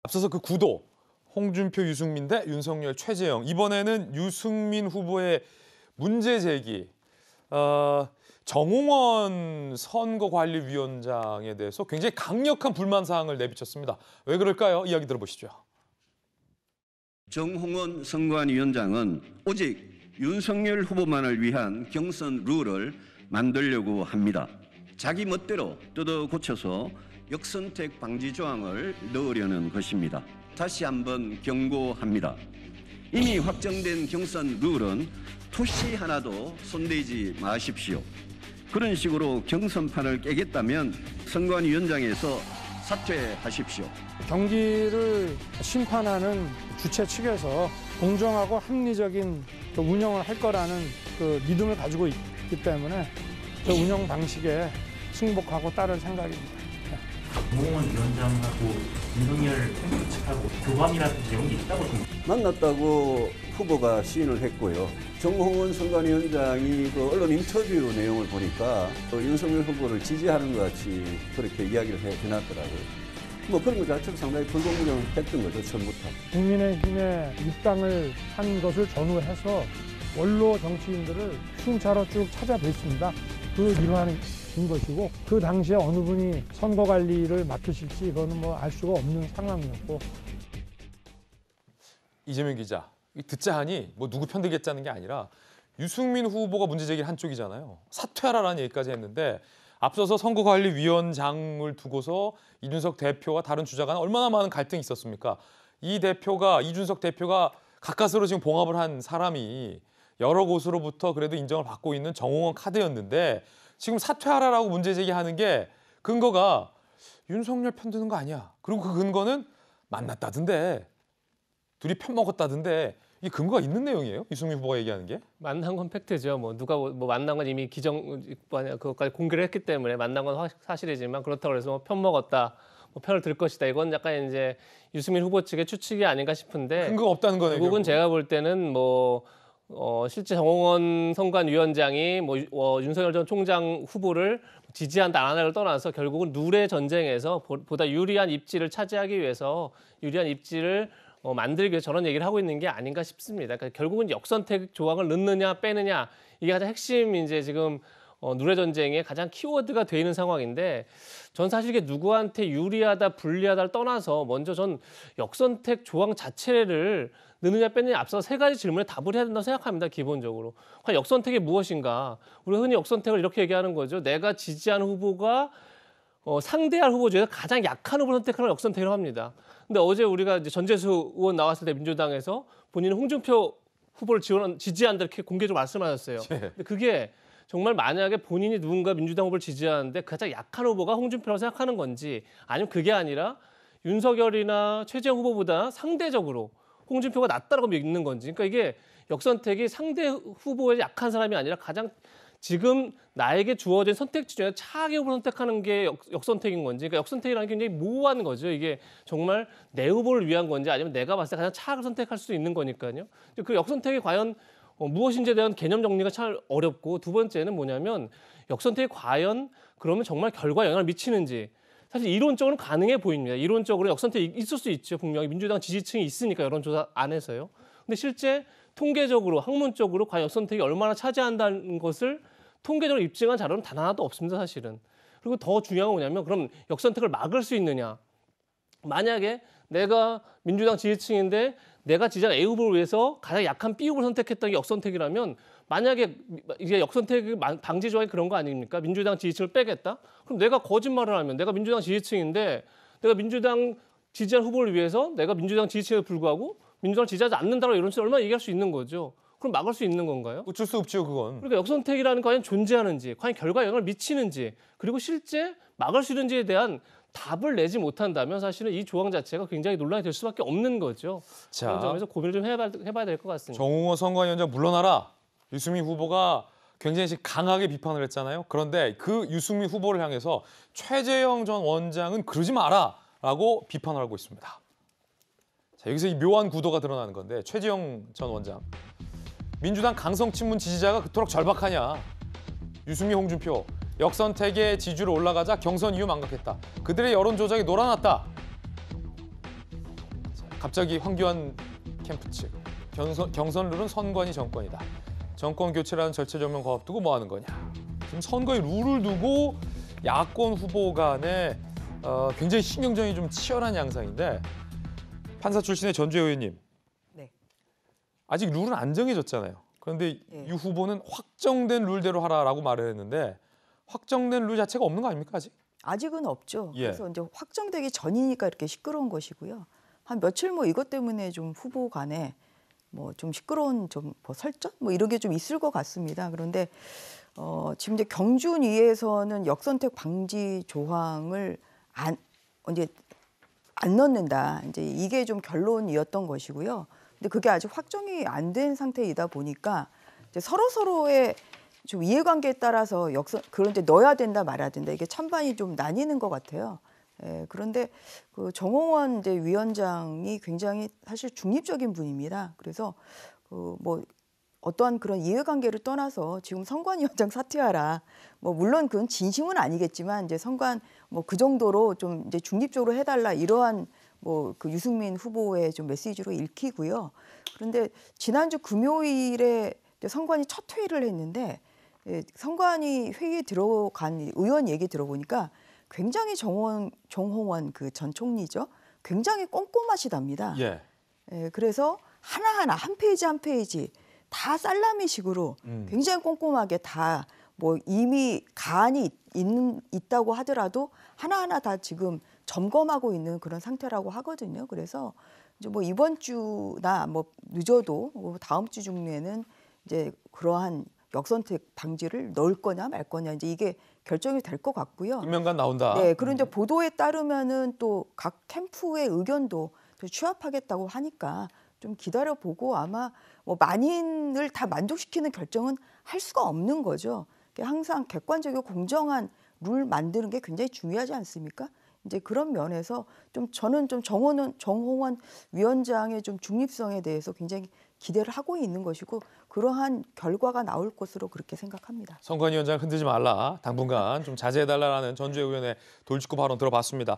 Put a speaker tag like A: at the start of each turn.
A: 앞서서 그 구도, 홍준표, 유승민 대 윤석열, 최재형. 이번에는 유승민 후보의 문제 제기. 정홍원 선거관리위원장에 대해서 굉장히 강력한 불만 사항을 내비쳤습니다. 왜 그럴까요? 이야기 들어보시죠.
B: 정홍원 선관위원장은 오직 윤석열 후보만을 위한 경선 룰을 만들려고 합니다. 자기 멋대로 뜯어 고쳐서 역선택 방지 조항을 넣으려는 것입니다. 다시 한번 경고합니다. 이미 확정된 경선 룰은 토시 하나도 손대지 마십시오. 그런 식으로 경선판을 깨겠다면 선관위원장에서 사퇴하십시오.
C: 경기를 심판하는 주최 측에서 공정하고 합리적인 운영을 할 거라는 그 믿음을 가지고 있기 때문에 그 운영 방식에 승복하고 따를 생각입니다.
D: 정홍원 위원장하고 윤석열 캠프 측하고 교감이라는 내용이 있다고 봅니다.
E: 만났다고 후보가 시인을 했고요. 정홍원 선관위원장이 그 언론 인터뷰 내용을 보니까 윤석열 후보를 지지하는 것 같이 그렇게 이야기를 해놨더라고요. 뭐 그런 것 자체가 상당히 불공정했던 거죠, 처음부터.
C: 국민의힘에 입당을 한 것을 전후해서 원로 정치인들을 흉차로 쭉 찾아뵀습니다. 그 일환인 것이고 그 당시에 어느 분이 선거관리를 맡으실지 이거는 뭐 알 수가 없는 상황이었고.
A: 이재명 기자, 듣자 하니 뭐 누구 편들겠다는 게 아니라 유승민 후보가 문제 제기를 한 쪽이잖아요. 사퇴하라라는 얘기까지 했는데 앞서서 선거관리위원장을 두고서 이준석 대표와 다른 주자 간 얼마나 많은 갈등이 있었습니까? 이준석 대표가 가까스로 지금 봉합을 한 사람이 여러 곳으로부터 그래도 인정을 받고 있는 정홍원 카드였는데 지금 사퇴하라라고 문제 제기하는 게 근거가 윤석열 편드는 거 아니야. 그리고 그 근거는 만났다던데, 둘이 편 먹었다던데 이게 근거가 있는 내용이에요? 유승민 후보가 얘기하는 게?
F: 만난 건 팩트죠. 뭐 누가 뭐 만난 건 이미 그것까지 공개를 했기 때문에 만난 건 사실이지만 그렇다고 해서 뭐 편 먹었다, 뭐 편을 들 것이다. 이건 약간 이제 유승민 후보 측의 추측이 아닌가 싶은데
A: 근거가 없다는 거네요.
F: 결국은 제가 볼 때는 실제 정홍원 선관위원장이 윤석열 전 총장 후보를 지지한다 안 한다를 떠나서 결국은 룰의 전쟁에서 보다 유리한 입지를 차지하기 위해서 유리한 입지를 만들기 위해서 저런 얘기를 하고 있는 게 아닌가 싶습니다. 그러니까 결국은 역선택 조항을 넣느냐 빼느냐 이게 가장 핵심 이제 지금 룰의 전쟁의 가장 키워드가 돼 있는 상황인데 전 사실 이게 누구한테 유리하다 불리하다를 떠나서 먼저 전 역선택 조항 자체를 넣느냐 빼느냐 앞서 세 가지 질문에 답을 해야 된다고 생각합니다. 기본적으로. 과연 역선택이 무엇인가? 우리가 흔히 역선택을 이렇게 얘기하는 거죠. 내가 지지하는 후보가 상대할 후보 중에서 가장 약한 후보를 선택하는 역선택을 합니다. 근데 어제 우리가 이제 전재수 의원 나왔을 때 민주당에서 본인은 홍준표 후보를 지지한다 이렇게 공개적으로 말씀하셨어요. 근데 그게 정말 만약에 본인이 누군가 민주당 후보를 지지하는데 가장 약한 후보가 홍준표라고 생각하는 건지 아니면 그게 아니라 윤석열이나 최재형 후보보다 상대적으로 홍준표가 낫다라고 믿는 건지. 그러니까 이게 역선택이 상대 후보에 약한 사람이 아니라 가장 지금 나에게 주어진 선택지 중에 차기 후보를 선택하는 게 역선택인 건지. 그러니까 역선택이라는 게 굉장히 모호한 거죠. 이게 정말 내 후보를 위한 건지 아니면 내가 봤을 때 가장 차악을 선택할 수도 있는 거니까요. 그 역선택이 과연 무엇인지에 대한 개념 정리가 참 어렵고 두 번째는 뭐냐면 역선택이 과연 그러면 정말 결과에 영향을 미치는지. 사실 이론적으로는 가능해 보입니다. 이론적으로 역선택이 있을 수 있죠. 분명히 민주당 지지층이 있으니까 여론조사 안에서요. 근데 실제 통계적으로 학문적으로 과연 역선택이 얼마나 차지한다는 것을 통계적으로 입증한 자료는 단 하나도 없습니다. 사실은. 그리고 더 중요한 건 뭐냐면 그럼 역선택을 막을 수 있느냐. 만약에 내가 민주당 지지층인데 내가 지지한 A 후보를 위해서 가장 약한 B 후보를 선택했던 게 역선택이라면 만약에 이게 역선택 방지 조항이 그런 거 아닙니까? 민주당 지지층을 빼겠다? 그럼 내가 거짓말을 하면 내가 민주당 지지층인데 내가 민주당 지지한 후보를 위해서 내가 민주당 지지층에 불구하고 민주당을 지지하지 않는다고 이런 식으로 얼마나 얘기할 수 있는 거죠. 그럼 막을 수 있는 건가요?
A: 어쩔 수 없죠, 그건.
F: 그러니까 역선택이라는 거 과연 존재하는지, 과연 결과에 영향을 미치는지, 그리고 실제 막을 수 있는지에 대한 답을 내지 못한다면 사실은 이 조항 자체가 굉장히 논란이 될 수밖에 없는 거죠. 그런 점에서 고민을 좀 해봐야 될 것 같습니다.
A: 정홍원 선관위원장 물러나라. 유승민 후보가 굉장히 강하게 비판을 했잖아요. 그런데 그 유승민 후보를 향해서 최재형 전 원장은 그러지 마라라고 비판을 하고 있습니다. 자, 여기서 이 묘한 구도가 드러나는 건데 최재형 전 원장. 민주당 강성친문 지지자가 그토록 절박하냐. 유승민, 홍준표. 역선택의 지지율 올라가자 경선 이후 망각했다. 그들의 여론 조작이 놀아났다. 갑자기 황교안 캠프 측 경선 룰은 선관위 정권이다. 정권 교체라는 절차조명 거업 두고 뭐 하는 거냐. 지금 선거의 룰을 두고 야권 후보 간에 굉장히 신경전이 좀 치열한 양상인데 판사 출신의 전주혜 의원님.
G: 네.
A: 아직 룰은 안 정해졌잖아요. 그런데
G: 네.
A: 유 후보는 확정된 룰대로 하라라고 말을 했는데 확정된 룰 자체가 없는 거 아닙니까 아직?
G: 아직은 없죠.
A: 예.
G: 그래서 이제 확정되기 전이니까 이렇게 시끄러운 것이고요. 한 며칠 뭐 이것 때문에 좀 후보 간에 뭐 좀 시끄러운 좀 뭐 설전 뭐 이런 게 좀 있을 것 같습니다. 그런데 지금 이제 경준위에서는 역선택 방지 조항을 이제 안 넣는다. 이제 이게 좀 결론이었던 것이고요. 근데 그게 아직 확정이 안 된 상태이다 보니까 이제 서로의 좀 이해관계에 따라서 그런데 넣어야 된다 말아야 된다 이게 찬반이 좀 나뉘는 것 같아요. 예, 그런데 그 정홍원 이제 위원장이 굉장히 사실 중립적인 분입니다. 그래서 그 뭐 어떠한 그런 이해관계를 떠나서 지금 선관위원장 사퇴하라. 뭐 물론 그건 진심은 아니겠지만 이제 선관 뭐 그 정도로 좀 이제 중립적으로 해달라 이러한 뭐 그 유승민 후보의 좀 메시지로 읽히고요. 그런데 지난주 금요일에 이제 선관위 첫 회의를 했는데 선관위 회의에 들어간 의원 얘기 들어보니까 굉장히 정홍원 그 전 총리죠. 굉장히 꼼꼼하시답니다.
A: 예.
G: 그래서 하나하나 한 페이지 한 페이지 다 살라미식으로 굉장히 꼼꼼하게 다 뭐 이미 가안이 있다고 하더라도 하나하나 다 지금 점검하고 있는 그런 상태라고 하거든요. 그래서 이제 뭐 이번 주나 뭐 늦어도 뭐 다음 주 중에는 이제 그러한 역선택 방지를 넣을 거냐 말 거냐 이제 이게 결정이 될 것 같고요.
A: 김명관 나온다.
G: 네, 그런데 보도에 따르면은 또 각 캠프의 의견도 또 취합하겠다고 하니까 좀 기다려보고 아마 뭐 만인을 다 만족시키는 결정은 할 수가 없는 거죠. 항상 객관적이고 공정한 룰 만드는 게 굉장히 중요하지 않습니까? 이제 그런 면에서 좀 저는 좀 정홍원 위원장의 좀 중립성에 대해서 굉장히 기대를 하고 있는 것이고 그러한 결과가 나올 것으로 그렇게 생각합니다.
A: 선관위원장 흔들지 말라. 당분간 좀 자제해달라는 전주혜 의원의 돌직구 발언 들어봤습니다.